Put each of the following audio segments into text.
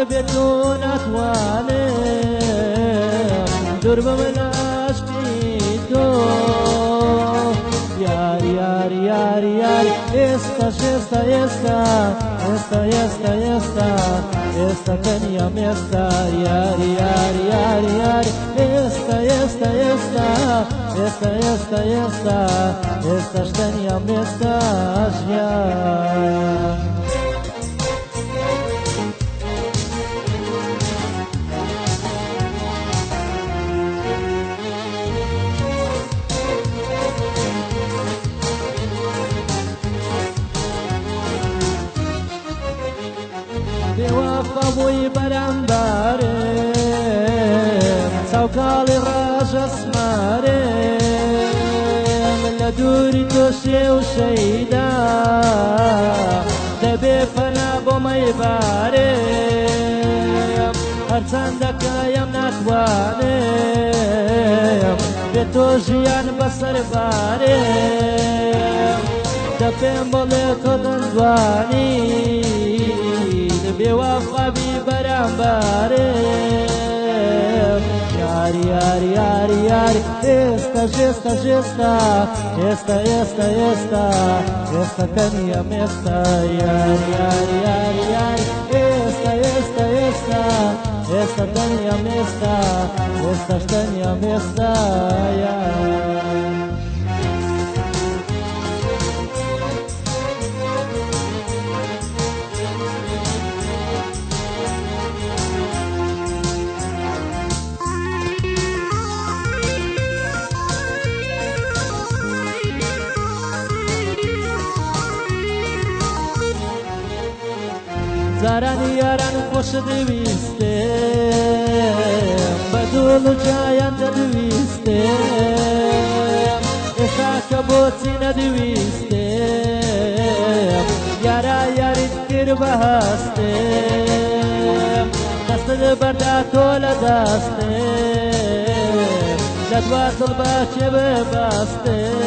بێتون ناتوانم دوور بم لە عاشقی تۆ یاری یاری یاری یاری ئێستا ئێستا ئێستا ئێستا ئێستا ئێستا ئێستا تەنیام ئێستا یاری یاری یاری یاری ئێستا ئێستا ئێستا ئێستا ئێستا ئێستا ئێستاش تەنیام ئێستا ژیان بێوەفا بووی بەرامبارم چاوکاڵی ڕەشە سمارم لە دووری تۆ شێ و شەیدا دەبێ فەنا بۆ مەیبارم هەرچەندەکەیم ناتوانم بێ تۆ ژیان بەسەر بارم دەپێم بڵێ تۆ دەنجوانی بێوەفابی بەرامبارم یاری یاری یاری یاری ئێستا ئێستا ئێستا ئێستا ئێستا ئێستا ئێستا تەنیام ئێستا یاری یاری یاری یاری ئێستا ئێستا ئێستا ئێستا تەنیام ئێستا ئێستاش تەنیام ئێستا یاری زاران یاران خۆش دەویستم بە دڵ و جایان دەدویستم ئێستا کە بۆچی نەدویستم یارا یاریت کرد بە هەستم دەستت بەردا تۆ لە دەستم لە دوا دڵ باچێ ببەستم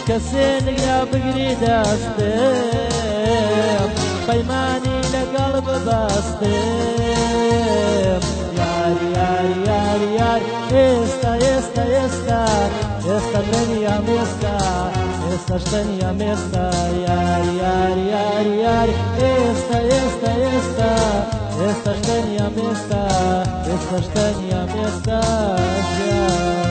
کەسێ نگرا بگری دەستم پەیمانی لەگەڵ ببەستم یاری یاری یاری یاری ئێستا ئێستا ئێستا ئێستا تەنیام ئێستا ئێستاش تەنیام ئێستا یاری یاری یاری یاری ئێستا ئێستا ئێستا ئێستاش تەنیام ئێستا ئێستاش تەنیام ئێستا ژیان